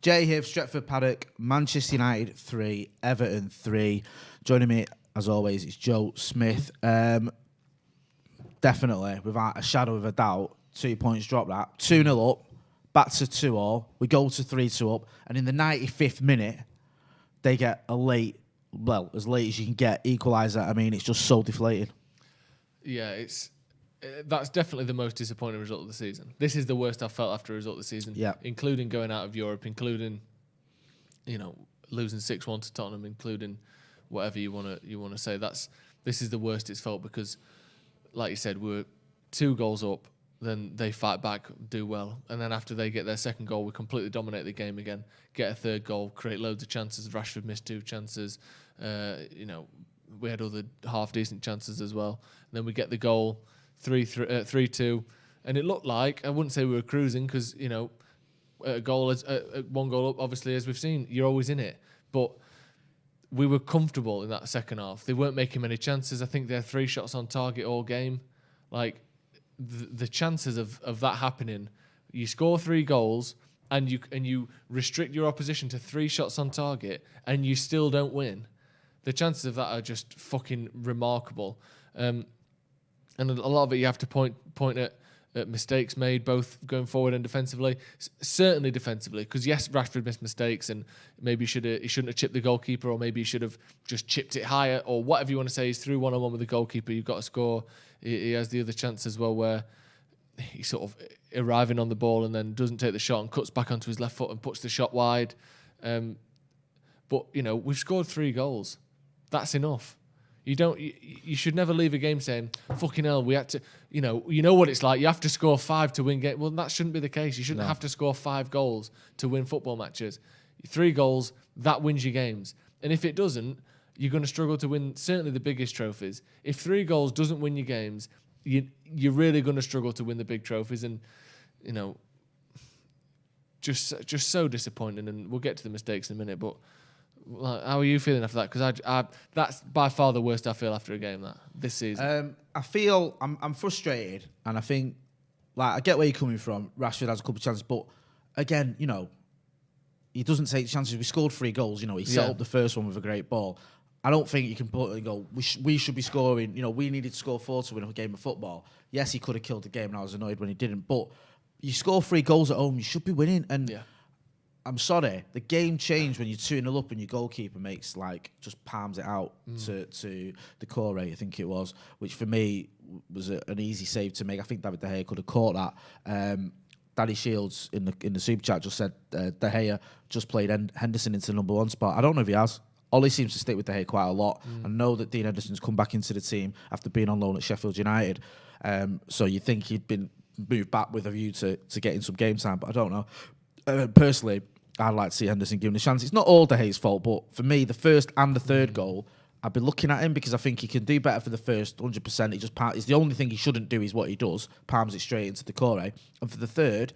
Jay here, Stretford, Paddock, Manchester United 3, Everton 3. Joining me, as always, is Joe Smith. Definitely, without a shadow of a doubt, 2 points drop that. 2-0 up, back to 2-2. We go to 3-2 up, and in the 95th minute, they get a late, well, as late as you can get, equaliser. I mean, it's just so deflated. Yeah, that's definitely the most disappointing result of the season. This is the worst I've felt after a result of the season, including going out of Europe, including, losing 6-1 to Tottenham, including whatever you want to say. This is the worst it's felt because, like you said, we're 2 goals up, then they fight back, do well, and then after they get their second goal, we completely dominate the game again, get a third goal, create loads of chances. Rashford missed 2 chances. We had other half-decent chances as well. And then we get the goal, 3-2, and it looked like, I wouldn't say we were cruising because, one goal up, obviously, as we've seen, you're always in it. But we were comfortable in that second half. They weren't making many chances. I think they had 3 shots on target all game. Like, the chances of that happening, you score 3 goals and you restrict your opposition to 3 shots on target and you still don't win. The chances of that are just fucking remarkable. And a lot of it you have to point at mistakes made, both going forward and defensively. Certainly defensively, because yes, Rashford missed mistakes, and maybe he shouldn't have chipped the goalkeeper, or maybe he should have just chipped it higher, or whatever you want to say. He's through 1-on-1 with the goalkeeper. You've got to score. He has the other chance as well, where he's sort of arriving on the ball and then doesn't take the shot and cuts back onto his left foot and puts the shot wide. But we've scored 3 goals. That's enough. You should never leave a game saying, fucking hell, we had to, you know what it's like. You have to score 5 to win game. Well, that shouldn't be the case. You shouldn't have to score 5 goals to win football matches. 3 goals, that wins your games. And if it doesn't, you're going to struggle to win certainly the biggest trophies. If 3 goals doesn't win your games, you're really going to struggle to win the big trophies. And, just so disappointing. And we'll get to the mistakes in a minute, but how are you feeling after that? Because that's by far the worst I feel after a game this season. I feel I'm frustrated, and I think I get where you're coming from. Rashford has a couple of chances, but again, he doesn't take chances. We scored 3 goals. He set up the first one with a great ball. I don't think you can put it and go, we should be scoring. We needed to score 4 to win a game of football. Yes, he could have killed the game, and I was annoyed when he didn't. But you score 3 goals at home, you should be winning. And I'm sorry, the game changed when you're 2-0 up and your goalkeeper makes just palms it out to the core, I think it was, which for me was an easy save to make. I think David De Gea could have caught that. Daddy Shields in the super chat just said De Gea just played Henderson into the #1 spot. I don't know if he has. Ollie seems to stick with De Gea quite a lot. I know that Dean Henderson's come back into the team after being on loan at Sheffield United. So you think he'd been moved back with a view to getting some game time, but I don't know. Personally, I'd like to see Henderson given a chance. It's not all De Gea's fault, but for me, the first and the third goal, I've been looking at him because I think he can do better for the first 100%. It's the only thing he shouldn't do is what he does, palms it straight into the core. And for the third,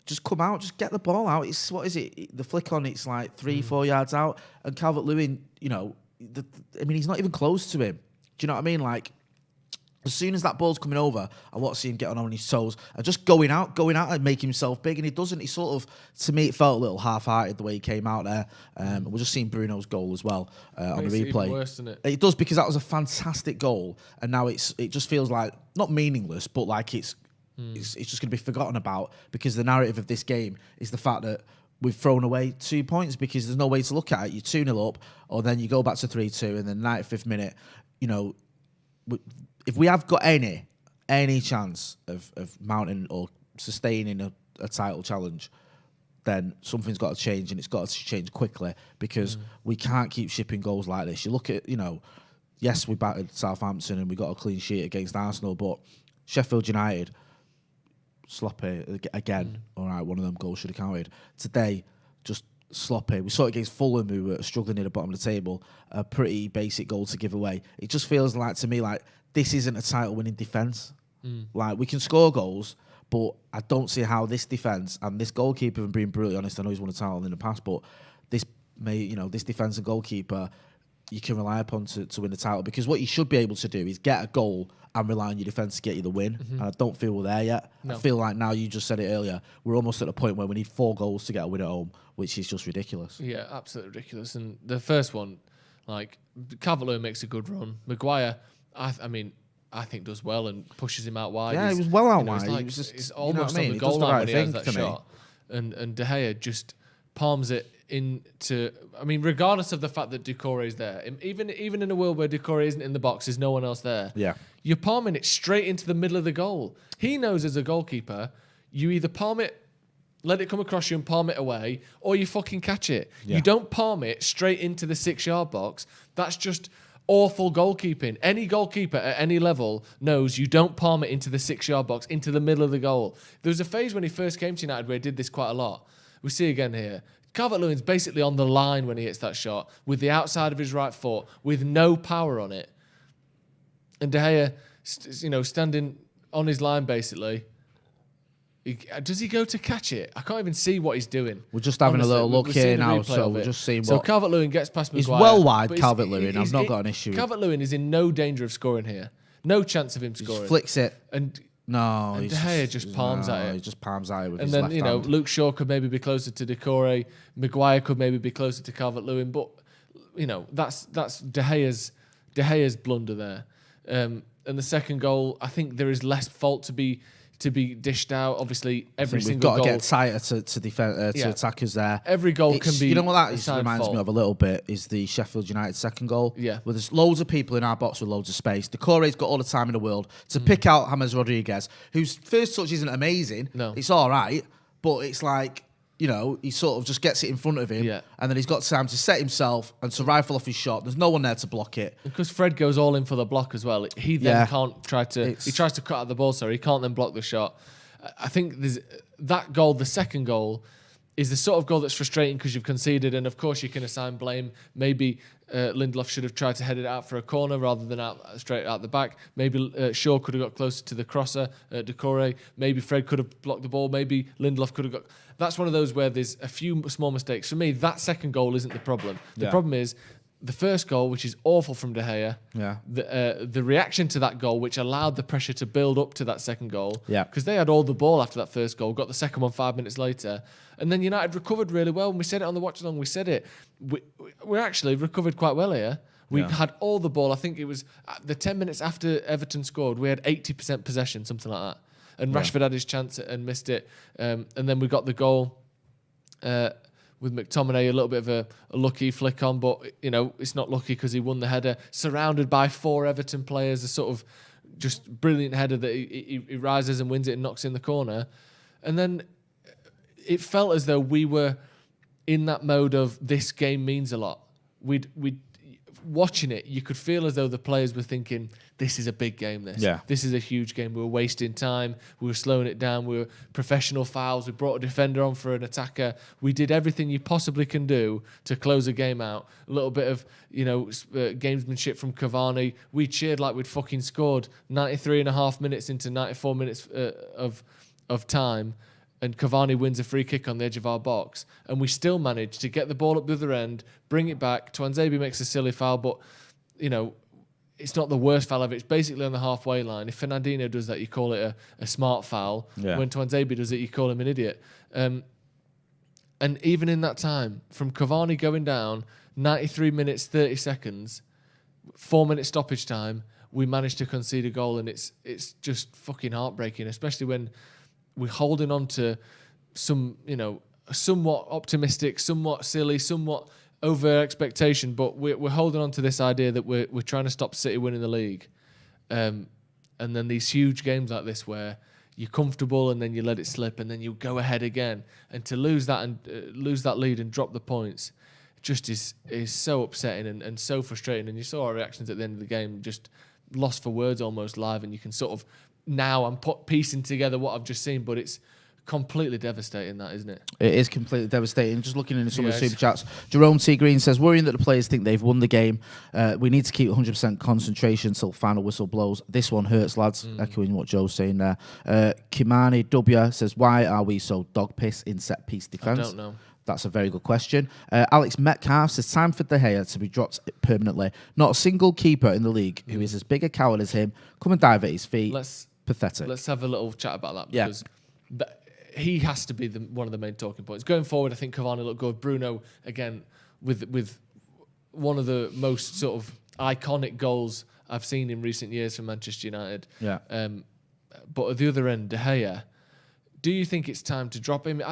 just come out, just get the ball out. It's what is it? The flick on, it's like 3-4 yards out, and Calvert-Lewin, he's not even close to him. Do you know what I mean? As soon as that ball's coming over, I want to see him get on his toes and just going out and make himself big. And he doesn't. He sort of, to me, it felt a little half-hearted the way he came out there. We're just seeing Bruno's goal as well on the replay. It even worse, doesn't it? It does, because that was a fantastic goal, and now it just feels like not meaningless, but like it's just going to be forgotten about, because the narrative of this game is the fact that we've thrown away 2 points because there's no way to look at it. You're 2-0 up, or then you go back to 3-2, and then 95th minute, if we have got any chance of mounting or sustaining a title challenge, then something's got to change, and it's got to change quickly, because we can't keep shipping goals like this. You look at, yes, we battered Southampton and we got a clean sheet against Arsenal, but Sheffield United, sloppy again. All right, one of them goals should have counted. Today, just sloppy. We saw it against Fulham, who were struggling at the bottom of the table. A pretty basic goal to give away. It just feels to me like this isn't a title-winning defence. We can score goals, but I don't see how this defence and this goalkeeper, and being brutally honest, I know he's won a title in the past, but this defence and goalkeeper you can rely upon to win the title, because what you should be able to do is get a goal and rely on your defence to get you the win. And I don't feel we're there yet. No. I feel like now, you just said it earlier, we're almost at the point where we need 4 goals to get a win at home, which is just ridiculous. Yeah, absolutely ridiculous. And the first one, like, Calvert-Lewin makes a good run. Maguire, I think does well and pushes him out wide. Yeah, he was well out wide. He's almost on the goal line when he has that shot. And De Gea just palms it into... I mean, regardless of the fact that Doucouré is there, even in a world where Doucouré isn't in the box, there's no one else there. Yeah. You're palming it straight into the middle of the goal. He knows as a goalkeeper, you either palm it, let it come across you and palm it away, or you fucking catch it. Yeah. You don't palm it straight into the 6-yard box. That's just awful goalkeeping. Any goalkeeper at any level knows you don't palm it into the 6-yard box, into the middle of the goal. There was a phase when he first came to United where he did this quite a lot. We see again here. Calvert-Lewin's basically on the line when he hits that shot, with the outside of his right foot, with no power on it. And De Gea, standing on his line basically. Does he go to catch it? I can't even see what he's doing. We're just having a little look here now, so we're just seeing what... So Calvert-Lewin gets past Maguire. He's well wide, Calvert-Lewin. I've not got an issue with... Calvert-Lewin is in no danger of scoring here. No chance of him scoring. He flicks it. And De Gea just palms at it. He just palms at it with his left hand. And then, Luke Shaw could maybe be closer to Doucouré. Maguire could maybe be closer to Calvert-Lewin. But, that's De Gea's blunder there. And the second goal, I think there is less fault to be dished out. Obviously, every single goal... We've got to get tighter to defend to attackers there. Every goal can be... You know what that reminds me of a little bit is the Sheffield United second goal. Yeah. Where there's loads of people in our box with loads of space. Doucouré's got all the time in the world to pick out James Rodriguez, whose first touch isn't amazing. No. It's all right, but it's like... he sort of just gets it in front of him, and then he's got time to set himself and to rifle off his shot. There's no one there to block it. Because Fred goes all in for the block as well. He then can't try to... He tries to cut out the ball, so he can't then block the shot. I think there's that goal, the second goal, is the sort of goal that's frustrating because you've conceded, and of course you can assign blame. Maybe Lindelof should have tried to head it out for a corner rather than straight out the back. Maybe Shaw could have got closer to the crosser, Doucouré. Maybe Fred could have blocked the ball. Maybe Lindelof could have got... That's one of those where there's a few small mistakes. For me, that second goal isn't the problem. The problem is the first goal, which is awful from De Gea. Yeah. The reaction to that goal, which allowed the pressure to build up to that second goal. Yeah. Because they had all the ball after that first goal, got the second one 5 minutes later. And then United recovered really well. And we said it on the watch along, we said it. We actually recovered quite well here. We had all the ball. I think it was the 10 minutes after Everton scored, we had 80% possession, something like that. And Rashford had his chance and missed it. And then we got the goal with McTominay, a little bit of a lucky flick on, but it's not lucky because he won the header, surrounded by 4 Everton players, a sort of just brilliant header that he rises and wins it and knocks in the corner. And then it felt as though we were in that mode of this game means a lot. We'd watching it, you could feel as though the players were thinking, this is a big game, this is a huge game. We were wasting time, we were slowing it down, we were professional fouls, we brought a defender on for an attacker, we did everything you possibly can do to close a game out. A little bit of gamesmanship from Cavani. We cheered like we'd fucking scored 93 and a half minutes into 94 minutes of time, and Cavani wins a free kick on the edge of our box, and we still managed to get the ball up the other end, bring it back. Tuanzebe makes a silly foul, but it's not the worst foul ever. It's basically on the halfway line. If Fernandinho does that, you call it a smart foul. Yeah. When Tuanzebe does it, you call him an idiot. And even in that time, from Cavani going down, 93 minutes, 30 seconds, 4-minute stoppage time, we managed to concede a goal, and it's just fucking heartbreaking, especially when we're holding on to some, somewhat optimistic, somewhat silly, somewhat over expectation, but we're holding on to this idea that we're trying to stop City winning the league. And then these huge games like this where you're comfortable and then you let it slip and then you go ahead again. And to lose that and lose that lead and drop the points just is so upsetting and so frustrating. And you saw our reactions at the end of the game, just lost for words almost live, and you can sort of... Now I'm piecing together what I've just seen, but it's completely devastating, that, isn't it? It is completely devastating. Just looking into some of the super chats. Jerome T. Green says, worrying that the players think they've won the game. We need to keep 100% concentration until final whistle blows. This one hurts, lads. Echoing what Joe's saying there. Kimani W says, why are we so dog piss in set piece defence? I don't know. That's a very good question. Alex Metcalf says, time for De Gea to be dropped permanently. Not a single keeper in the league who is as big a coward as him. Come and dive at his feet. Pathetic. Let's have a little chat about that, because he has to be one of the main talking points. Going forward, I think Cavani looked good. Bruno, again, with one of the most sort of iconic goals I've seen in recent years from Manchester United. Yeah. But at the other end, De Gea, do you think it's time to drop him?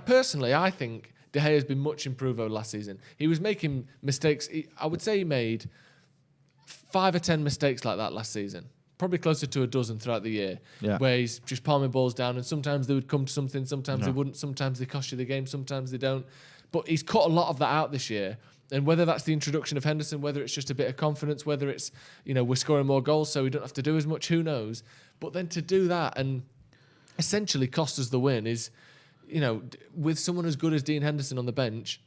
Personally, I think De Gea has been much improved over last season. He was making mistakes. I would say he made 5 or 10 mistakes like that last season. Probably closer to a dozen throughout the year, where he's just palming balls down, and sometimes they would come to something, sometimes they wouldn't, sometimes they cost you the game, sometimes they don't. But he's cut a lot of that out this year. And whether that's the introduction of Henderson, whether it's just a bit of confidence, whether it's, we're scoring more goals so we don't have to do as much, who knows? But then to do that and essentially cost us the win is, with someone as good as Dean Henderson on the bench,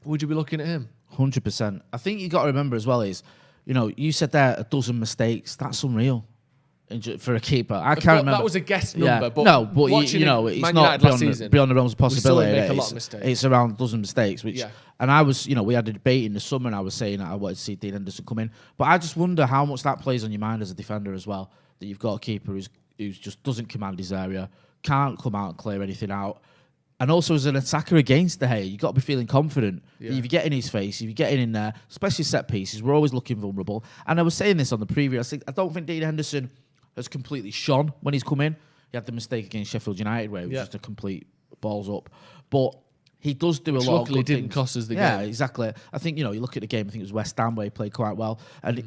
would you be looking at him? 100%. I think you got to remember as well is, you said there a dozen mistakes. That's unreal for a keeper. I can't remember. That was a guess number, but it's not beyond the realms of possibility. We still make a lot of mistakes. It's around a dozen mistakes, and I was, we had a debate in the summer, and I was saying that I wanted to see Dean Henderson come in, but I just wonder how much that plays on your mind as a defender as well. That you've got a keeper who just doesn't command his area, can't come out and clear anything out. And also as an attacker against De Gea, you've got to be feeling confident. If you get in his face, if you get in there, especially set pieces, we're always looking vulnerable. And I was saying this on the preview, I don't think Dean Henderson has completely shone when he's come in. He had the mistake against Sheffield United where it was just a complete balls up. But he does do a lot of good didn't things. Cost us the game. Yeah, exactly. I think, you look at the game, I think it was West Ham where he played quite well. And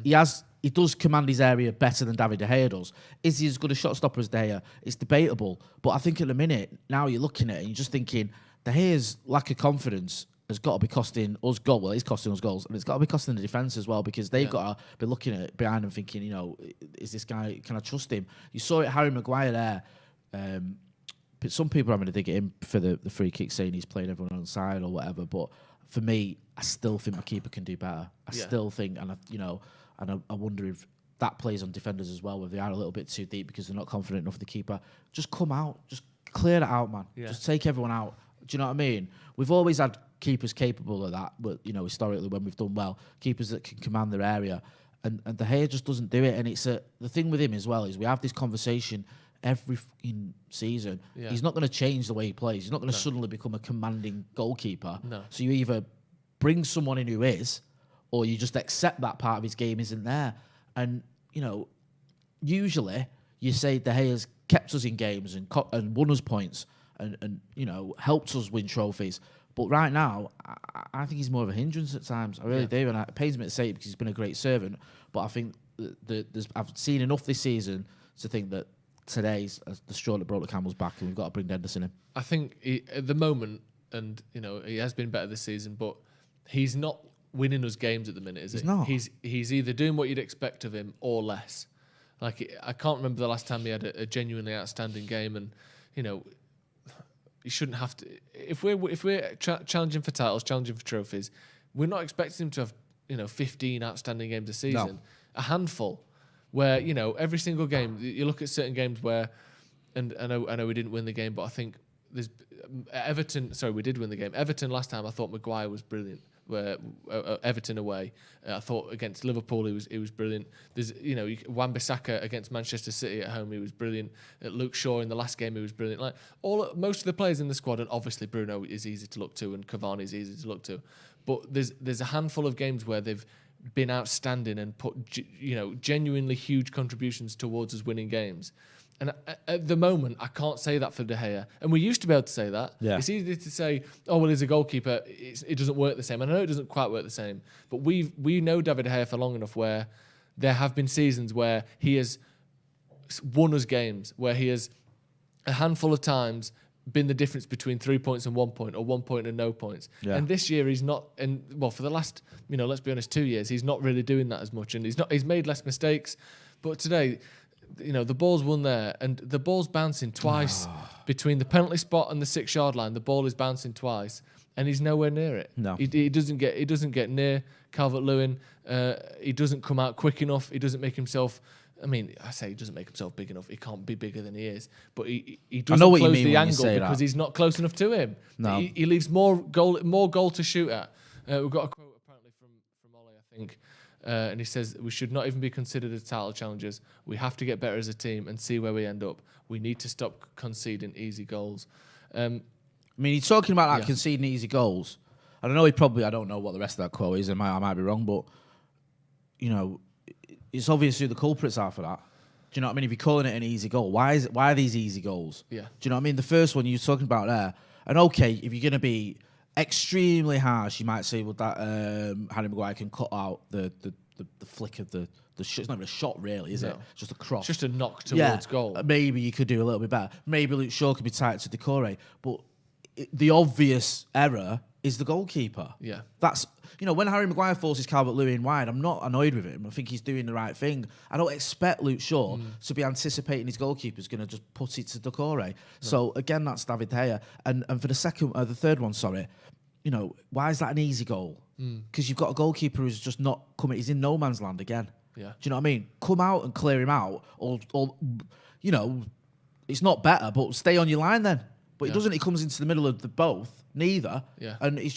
he does command his area better than David De Gea does. Is he as good a shot stopper as De Gea? It's debatable. But I think at the minute, now you're looking at it and you're just thinking, De Gea's lack of confidence has got to be costing us goals. Well, he's costing us goals. And it's got to be costing the defence as well, because they've got to be looking at it behind and thinking, is this guy, can I trust him? You saw it, Harry Maguire there. But some people are having to dig it in for the free kick, saying he's playing everyone on the side or whatever. But for me, I still think my keeper can do better. I still think, and I wonder if that plays on defenders as well, where they are a little bit too deep because they're not confident enough with the keeper. Just come out, just clear it out, man. Yeah. Just take everyone out. Do you know what I mean? We've always had keepers capable of that, but historically when we've done well, keepers that can command their area, and De Gea just doesn't do it. And it's the thing with him as well is we have this conversation every season. Yeah. He's not going to change the way he plays. He's not going to suddenly become a commanding goalkeeper. No. So you either bring someone in who is, or you just accept that part of his game isn't there. And, usually you say De Gea's kept us in games and won us points and helped us win trophies. But right now, I think he's more of a hindrance at times. I really do. And it pains me to say it because he's been a great servant. But I think I've seen enough this season to think that today's the straw that broke the camel's back, and we've got to bring Henderson in. I think at the moment, and he has been better this season, but he's not winning us games at the minute, is he? He's not. He's either doing what you'd expect of him or less. I can't remember the last time he had a genuinely outstanding game, and you shouldn't have to. If we're challenging for titles, challenging for trophies, we're not expecting him to have 15 outstanding games a season. No. A handful. Where every single game, you look at certain games where, and I know we didn't win the game, but I think there's Everton. Sorry, we did win the game. Everton last time, I thought Maguire was brilliant. Where Everton away, I thought against Liverpool he was brilliant. There's Wan-Bissaka against Manchester City at home, he was brilliant. Luke Shaw in the last game, he was brilliant. Most of the players in the squad, and obviously Bruno is easy to look to, and Cavani is easy to look to, but there's a handful of games where they've been outstanding and put genuinely huge contributions towards us winning games. And at the moment, I can't say that for De Gea. And we used to be able to say that. Yeah. It's easy to say, oh, well, he's a goalkeeper. It doesn't work the same. And I know it doesn't quite work the same. But we know David De Gea for long enough where there have been seasons where he has won us games, where he has a handful of times been the difference between 3 points and 1 point, or 1 point and no points. Yeah. And this year he's not, for the last, let's be honest, 2 years, he's not really doing that as much. And he's made less mistakes. But today, the ball's won there, and the ball's bouncing twice between the penalty spot and the 6-yard line. The ball is bouncing twice, and he's nowhere near it. No, he doesn't get near Calvert-Lewin. He doesn't come out quick enough. He doesn't make himself I mean, I say he doesn't make himself big enough. He can't be bigger than he is. But he doesn't close the angle because he's not close enough to him. No. He leaves more goal to shoot at. We've got a quote apparently from Ollie, I think. And he says, we should not even be considered as title challengers. We have to get better as a team and see where we end up. We need to stop conceding easy goals. I mean, he's talking about that conceding easy goals. And I know I don't know what the rest of that quote is, and I might be wrong, but, you know, it's obvious who the culprits are for that. Do you know what I mean? If you're calling it an easy goal, why are these easy goals? Yeah. Do you know what I mean? The first one you're talking about there, and okay, if you're going to be extremely harsh, you might say, well, that Harry Maguire can cut out the flick of the shot. It's not even a shot, really, is it? It's just a cross. Just a knock towards goal. Maybe you could do a little bit better. Maybe Luke Shaw could be tight to Decore, but the obvious error is the goalkeeper. Yeah. That's, you know, when Harry Maguire forces Calvert-Lewin wide, I'm not annoyed with him. I think he's doing the right thing. I don't expect Luke Shaw to be anticipating his goalkeeper's going to just put it to Decore. Right. So, again, that's David De Gea. And for the third one, you know, why is that an easy goal? Because you've got a goalkeeper who's just not coming. He's in no man's land again. Yeah. Do you know what I mean? Come out and clear him out. Or you know, it's not better, but stay on your line then. But he doesn't. He comes into the middle of the both. Neither. Yeah. And he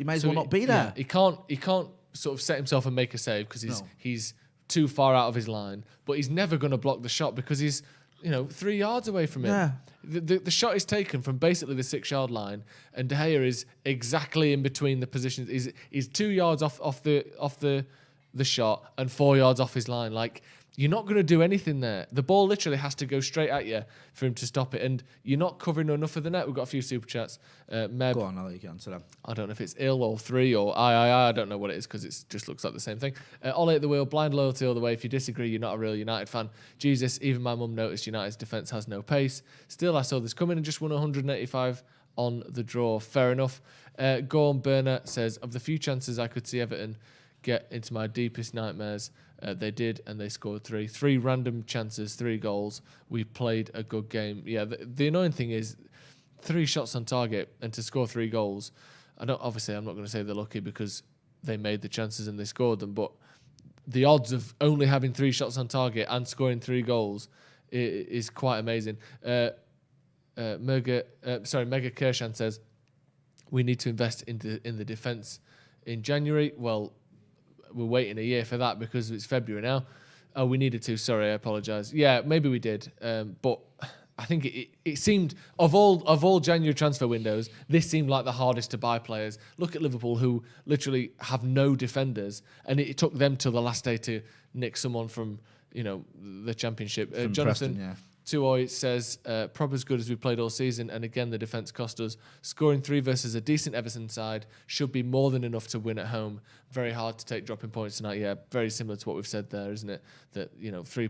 may as well not be there. Yeah. He can't sort of set himself and make a save because he's too far out of his line. But he's never going to block the shot because he's, you know, 3 yards away from him. Yeah. The shot is taken from basically the 6-yard line, and De Gea is exactly in between the positions. He's 2 yards off the shot and 4 yards off his line. Like, you're not going to do anything there. The ball literally has to go straight at you for him to stop it, and you're not covering enough of the net. We've got a few super chats. Meb, go on, I'll let you get onto them. I don't know if it's ill or 3 or I don't know what it is because it just looks like the same thing. Ollie at the wheel, blind loyalty all the way. If you disagree, you're not a real United fan. Jesus, even my mum noticed United's defence has no pace. Still, I saw this coming and just won 185 on the draw. Fair enough. Gorm Burner says, of the few chances I could see Everton get into my deepest nightmares, they did, and they scored 3. 3 random chances, 3 goals. We played a good game. Yeah, the annoying thing is 3 shots on target and to score 3 goals. Obviously, I'm not going to say they're lucky because they made the chances and they scored them, but the odds of only having 3 shots on target and scoring 3 goals is quite amazing. Mega Kirshan says, we need to invest in the defence in January. Well, we're waiting a year for that because it's February now. Oh, we needed to. Sorry, I apologise. Yeah, maybe we did. But I think it seemed, of all January transfer windows, this seemed like the hardest to buy players. Look at Liverpool, who literally have no defenders, and it took them till the last day to nick someone from, you know, the Championship. Jonathan Preston, Tuoy says, probably as good as we played all season, and again the defence cost us. Scoring 3 versus a decent Everton side should be more than enough to win at home. Very hard to take dropping points tonight. Yeah, very similar to what we've said there, isn't it? That, you know, 3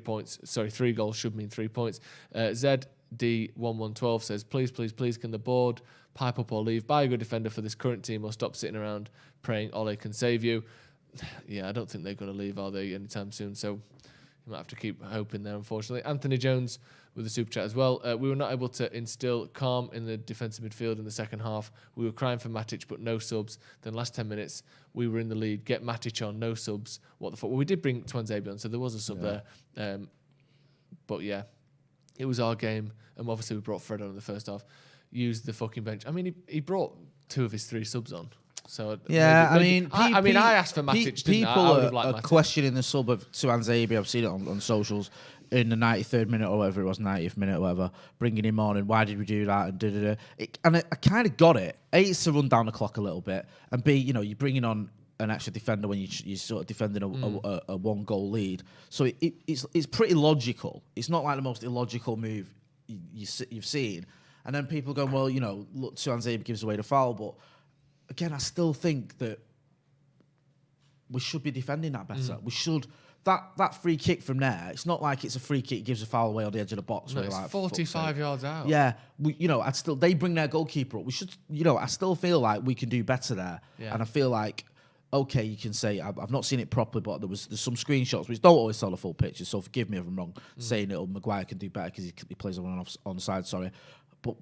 goals should mean 3 points. ZD1112 says, please, can the board pipe up or leave? Buy a good defender for this current team or stop sitting around praying Ole can save you. Yeah, I don't think they're going to leave, are they, anytime soon? So you might have to keep hoping there, unfortunately. Anthony Jones with the super chat as well. We were not able to instill calm in the defensive midfield in the second half. We were crying for Matic, but no subs. Then last 10 minutes, we were in the lead. Get Matic on, no subs. What the fuck? Well, we did bring Tuanzebe on, so there was a sub there. But yeah, it was our game. And obviously we brought Fred on in the first half. Used the fucking bench. I mean, he brought 2 of his 3 subs on. So yeah, I asked for Matic. People are questioning the sub of Tuanzebe. I've seen it on socials in the 93rd minute or whatever it was, 90th minute or whatever, bringing him on and why did we do that and da-da-da. And I kind of got it. A, it's to run down the clock a little bit, and B, you know, you're bringing on an extra defender when you're sort of defending a 1-goal lead. So it's pretty logical. It's not like the most illogical move you've seen. And then people going, well, you know, look, Tuanzebe gives away the foul, but again, I still think that we should be defending that better. We should. That free kick from there, it's not like it's a free kick, gives a foul away on the edge of the box. No, it's like 45 yards out. Yeah, they bring their goalkeeper up. We should, I still feel like we can do better there. Yeah. And I feel like, okay, you can say, I've not seen it properly, but there's some screenshots which don't always tell the full picture, so forgive me if I'm wrong, saying Maguire can do better because he plays on onside, sorry. But,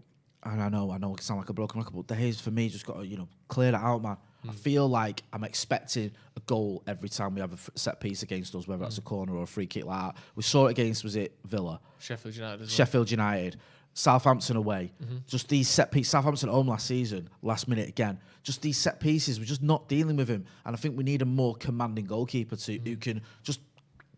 and I know I sound like a broken record, but the Hayes, for me, just got to, clear that out, man. I feel like I'm expecting a goal every time we have a set piece against us, whether that's a corner or a free kick like that. We saw it against, was it Villa? Sheffield United as well. Sheffield United. Southampton away. Just these set pieces. Southampton at home last season, last minute again. Just these set pieces. We're just not dealing with him. And I think we need a more commanding goalkeeper who can just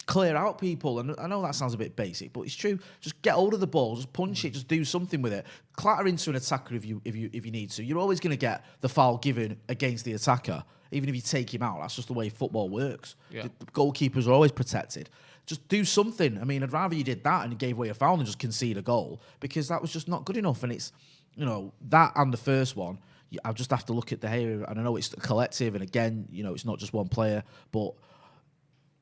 clear out people. And I know that sounds a bit basic, but it's true. Just get hold of the ball, just punch it, just do something with it. Clatter into an attacker if you need to. You're always going to get the foul given against the attacker, even if you take him out. That's just the way football works. Yeah. The goalkeepers are always protected. Just do something. I mean, I'd rather you did that and gave away a foul than just concede a goal, because that was just not good enough. And it's, that and the first one, I'll just have to look at De Gea. And I know it's a collective, and again, it's not just one player, but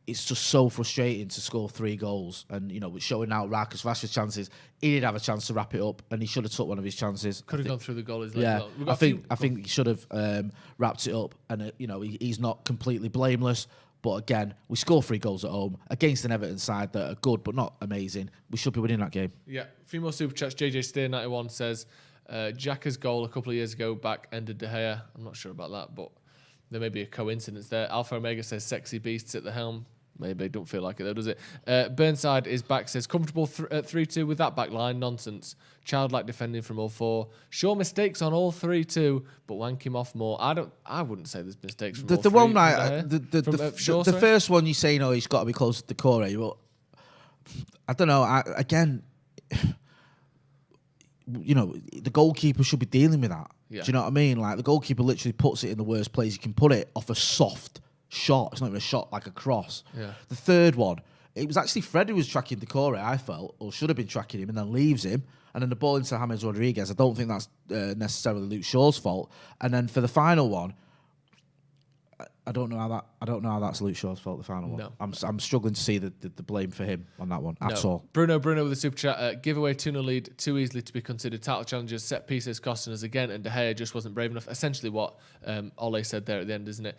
it's just so frustrating to score 3 goals. And, we're showing out Marcus Rashford's chances. He did have a chance to wrap it up, and he should have took one of his chances. Could have gone through the goal. Yeah, I think he should have wrapped it up. And, he's not completely blameless. But again, we score 3 goals at home against an Everton side that are good but not amazing. We should be winning that game. Yeah. A few more super chats. JJ Steer 91 says, Xhaka's goal a couple of years ago back ended De Gea. I'm not sure about that, but there may be a coincidence there. Alpha Omega says sexy beasts at the helm. Maybe, don't feel like it though, does it? Burnside is back, says comfortable at 3-2 with that back line. Nonsense. Childlike defending from all 4. Sure, mistakes on all 3 too, but wank him off more. I wouldn't say there's mistakes from all 3. The one night, the first one you say, he's got to be close to the core. But I don't know. The goalkeeper should be dealing with that. Yeah. Do you know what I mean? Like, the goalkeeper literally puts it in the worst place. You can put it off a soft shot. It's not even a shot, like a cross. Yeah. The third one, it was actually Fred who was tracking Decore, I felt, or should have been tracking him, and then leaves him. And then the ball into James Rodriguez. I don't think that's necessarily Luke Shaw's fault. And then for the final one, I don't know how that's Luke Shaw's fault. The final one. No. I'm struggling to see the blame for him on that one at all. Bruno with a super chat. Give away 2-0 lead too easily to be considered title challengers. Set pieces costing us again, and De Gea just wasn't brave enough. Essentially what Ole said there at the end, isn't it?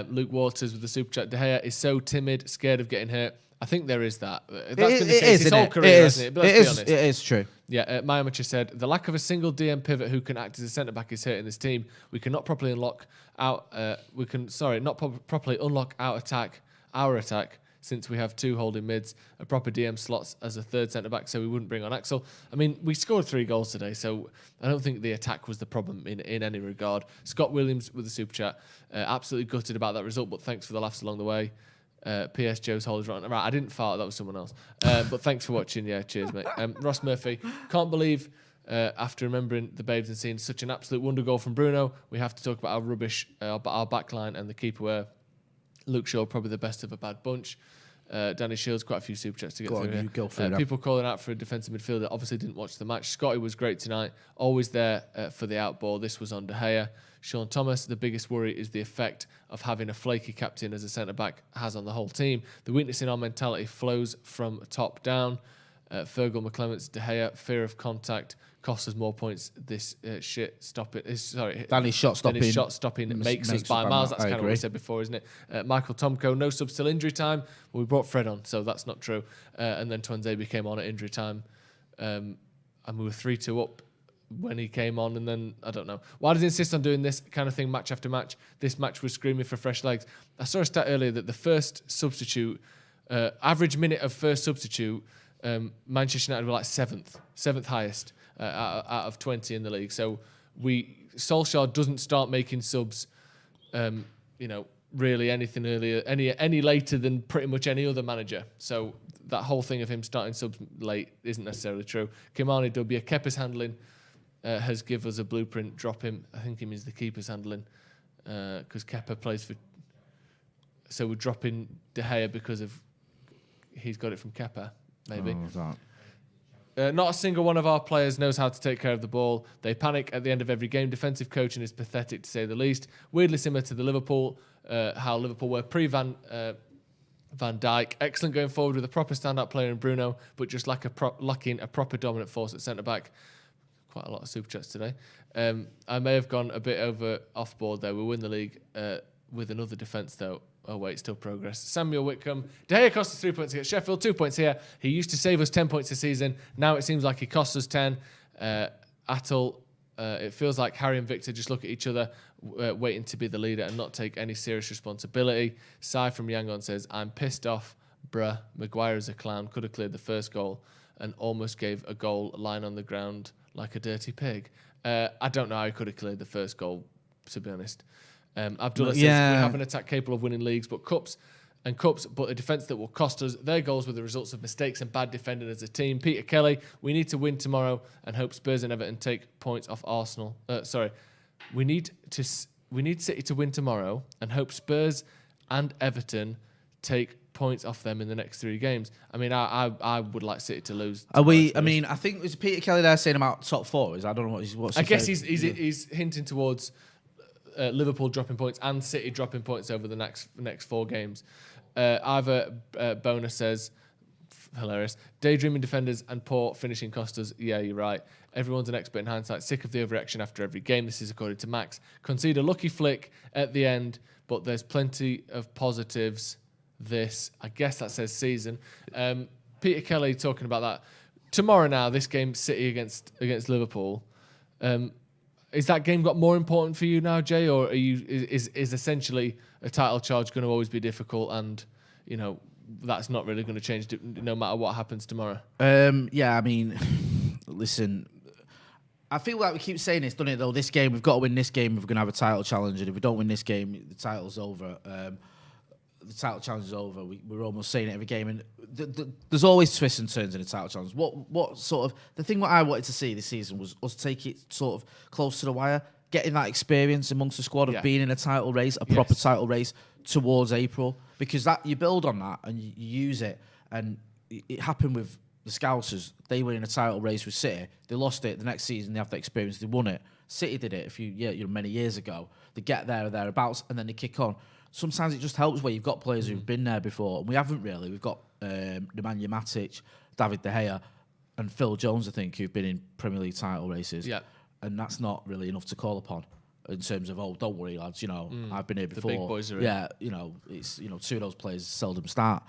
Luke Waters with the super chat. De Gea is so timid, scared of getting hurt. I think there is that. That's been the case his whole career, hasn't it? But let's be honest. It is true. Yeah, my amateur said, the lack of a single DM pivot who can act as a centre-back is hurting this team. We cannot properly unlock our attack since we have 2 holding mids, a proper DM slots as a third centre-back, so we wouldn't bring on Axel. I mean, we scored 3 goals today, so I don't think the attack was the problem in any regard. Scott Williams with the super chat, absolutely gutted about that result, but thanks for the laughs along the way. P.S. Joe's hole is right. I didn't fart. That was someone else. But thanks for watching. Yeah, cheers, mate. Ross Murphy. Can't believe, after remembering the babes and seeing such an absolute wonder goal from Bruno, we have to talk about our rubbish, about our back line and the keeper where Luke Shaw probably the best of a bad bunch. Danny Shields, quite a few super chats to get through here. Go through people calling out for a defensive midfielder obviously didn't watch the match. Scotty was great tonight. Always there for the outball. This was on De Gea. Sean Thomas, the biggest worry is the effect of having a flaky captain as a centre-back has on the whole team. The weakness in our mentality flows from top down. Fergal McClements, De Gea, fear of contact costs us more points. This Danny's shot stopping makes us by miles. That's kind of what we said before, isn't it? Michael Tomko, no subs till injury time. Well, we brought Fred on, so that's not true. And then Twanzebe came on at injury time. And we were 3-2 up when he came on, and then I don't know why does he insist on doing this kind of thing match after match. This match was screaming for fresh legs. I saw a stat earlier that the first substitute, average minute of first substitute, Manchester United were like seventh highest out of 20 in the league. So Solskjaer doesn't start making subs, really anything earlier, any later than pretty much any other manager. So that whole thing of him starting subs late isn't necessarily true. Kimani W. Kepa's handling has give us a blueprint. Drop him. I think he means the keeper's handling because Kepa plays for. So we're dropping De Gea because of he's got it from Kepa, maybe. Not a single one of our players knows how to take care of the ball. They panic at the end of every game. Defensive coaching is pathetic, to say the least. Weirdly similar to the Liverpool, how Liverpool were pre-Van Dijk. Excellent going forward with a proper standout player in Bruno, but just lacking a proper dominant force at centre-back. Quite a lot of super chats today. I may have gone a bit off board there. We'll win the league with another defence, though. Oh, wait, still progress. Samuel Whitcomb. De Gea cost us 3 points against Sheffield, 2 points here. He used to save us 10 points a season. Now it seems like he costs us 10. Atul It feels like Harry and Victor just look at each other, waiting to be the leader and not take any serious responsibility. Sai from Yangon says, I'm pissed off, bruh. Maguire is a clown, could have cleared the first goal and almost gave a goal lying on the ground like a dirty pig. I don't know how he could have cleared the first goal, to be honest. Abdullah says, we have an attack capable of winning leagues, but but a defence that will cost us. Their goals were the results of mistakes and bad defending as a team. Peter Kelly, we need to win tomorrow and hope Spurs and Everton take points off Arsenal. We need City to win tomorrow and hope Spurs and Everton take points off them in the next 3 games. I mean, I would like City to lose. Are we? I mean, I think it's Peter Kelly there saying about top 4. I don't know what's. I guess he's hinting towards Liverpool dropping points and City dropping points over the next 4 games. Ivor Boner says, hilarious, daydreaming defenders and poor finishing cost us. Yeah, you're right. Everyone's an expert in hindsight. Sick of the overreaction after every game. This is according to Max. Concede a lucky flick at the end, but there's plenty of positives. I guess that says season. Peter Kelly talking about that tomorrow. Now this game, City against Liverpool. Is that game got more important for you now, Jay, or is essentially a title charge going to always be difficult, and that's not really going to change no matter what happens tomorrow? Yeah, I mean, listen, I feel like we keep saying this, don't it? Though this game, we've got to win this game if we're going to have a title challenge, and if we don't win this game, the title's over. The title challenge is over. We're almost saying it every game, and there's always twists and turns in the title challenge. What sort of the thing what I wanted to see this season was us take it sort of close to the wire, getting that experience amongst the squad of being in a title race, a proper title race towards April, because that you build on that and you use it. And it happened with the Scousers. They were in a title race with City. They lost it. The next season they have the experience. They won it. City did it many years ago. They get there or thereabouts, and then they kick on. Sometimes it just helps where you've got players who've been there before, and we haven't really. We've got Nemanja Matic, David De Gea, and Phil Jones, I think, who've been in Premier League title races. Yeah. And that's not really enough to call upon in terms of, don't worry, lads, I've been here before. The big boys are in. Yeah, it's 2 of those players seldom start.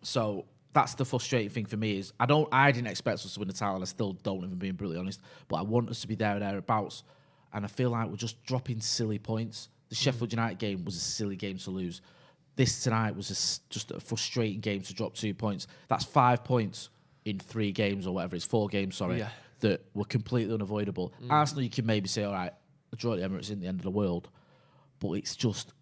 So that's the frustrating thing for me is I didn't expect us to win the title, and I still don't, if I'm being brutally honest, but I want us to be there or thereabouts, and I feel like we're just dropping silly points. The Sheffield United game was a silly game to lose. This tonight was just a frustrating game to drop 2 points. That's 5 points in 3 games or whatever. It's 4 games, that were completely unavoidable. Arsenal, you can maybe say, all right, a draw at the Emirates isn't the end of the world. But it's just,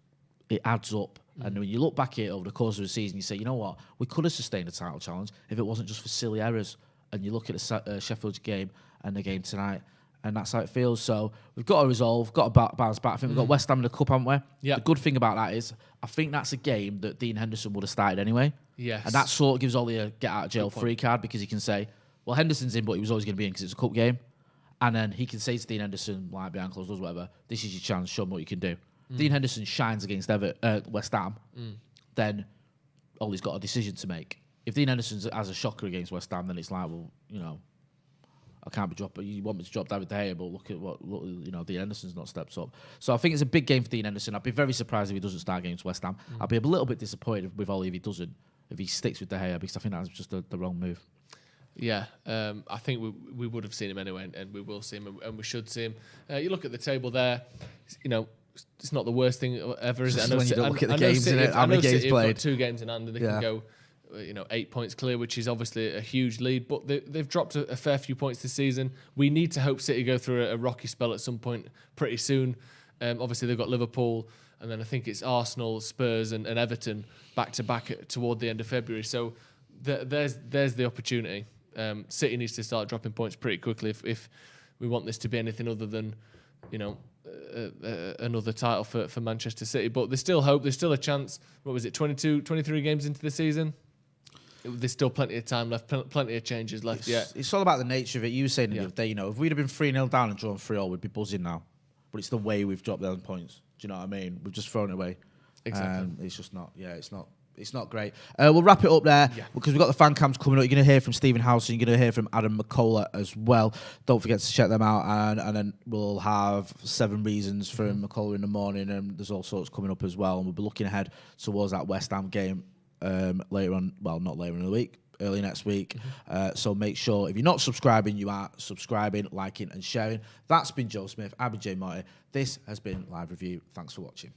it adds up. And when you look back at it over the course of the season, you say, you know what? We could have sustained a title challenge if it wasn't just for silly errors. And you look at the Sheffield game and the game tonight, and that's how it feels. So we've got to resolve, got to bounce back. I think we've got West Ham in the cup, haven't we? Yeah. The good thing about that is I think that's a game that Dean Henderson would have started anyway. Yes. And that sort of gives Ollie a get-out-of-jail-free card, because he can say, well, Henderson's in, but he was always going to be in because it's a cup game. And then he can say to Dean Henderson, like behind closed doors, whatever, this is your chance, show him what you can do. Dean Henderson shines against West Ham, then Ollie's got a decision to make. If Dean Henderson has a shocker against West Ham, then it's like, well, I can't be dropping. You want me to drop David De Gea, but look at Dean Henderson's not stepped up. So I think it's a big game for Dean Henderson. I'd be very surprised if he doesn't start against West Ham. I'd be a little bit disappointed with Ollie if he doesn't, if he sticks with De Gea, because I think that's just the wrong move. Yeah, I think we would have seen him anyway, and we will see him, and we should see him. You look at the table there, it's not the worst thing ever, is it? I know when you don't look at the games in it, how many games played. Got 2 games in hand, and they can go 8 points clear, which is obviously a huge lead, but they've dropped a fair few points this season. We need to hope City go through a rocky spell at some point pretty soon. Obviously they've got Liverpool, and then I think it's Arsenal, Spurs and Everton back to back toward the end of February, so there's the opportunity. City needs to start dropping points pretty quickly if we want this to be anything other than another title for Manchester City. But there's still hope, there's still a chance. What was it, 23 games into the season? There's still plenty of time left, plenty of changes left. It's all about the nature of it. You were saying the other day, if we'd have been 3-0 down and drawn 3-0, we'd be buzzing now. But it's the way we've dropped those points. Do you know what I mean? We've just thrown it away. Exactly. It's just not. Yeah, it's not great. We'll wrap it up there because we've got the fan cams coming up. You're going to hear from Stephen House and you're going to hear from Adam McCullough as well. Don't forget to check them out. And then we'll have 7 reasons from McCullough in the morning. And there's all sorts coming up as well. And we'll be looking ahead towards that West Ham game later on. Well, not later in the week. early next week. So make sure, if you're not subscribing, you are subscribing, liking and sharing. That's been Joe Smith. I've been Jay Motty. This has been Live Review. Thanks for watching.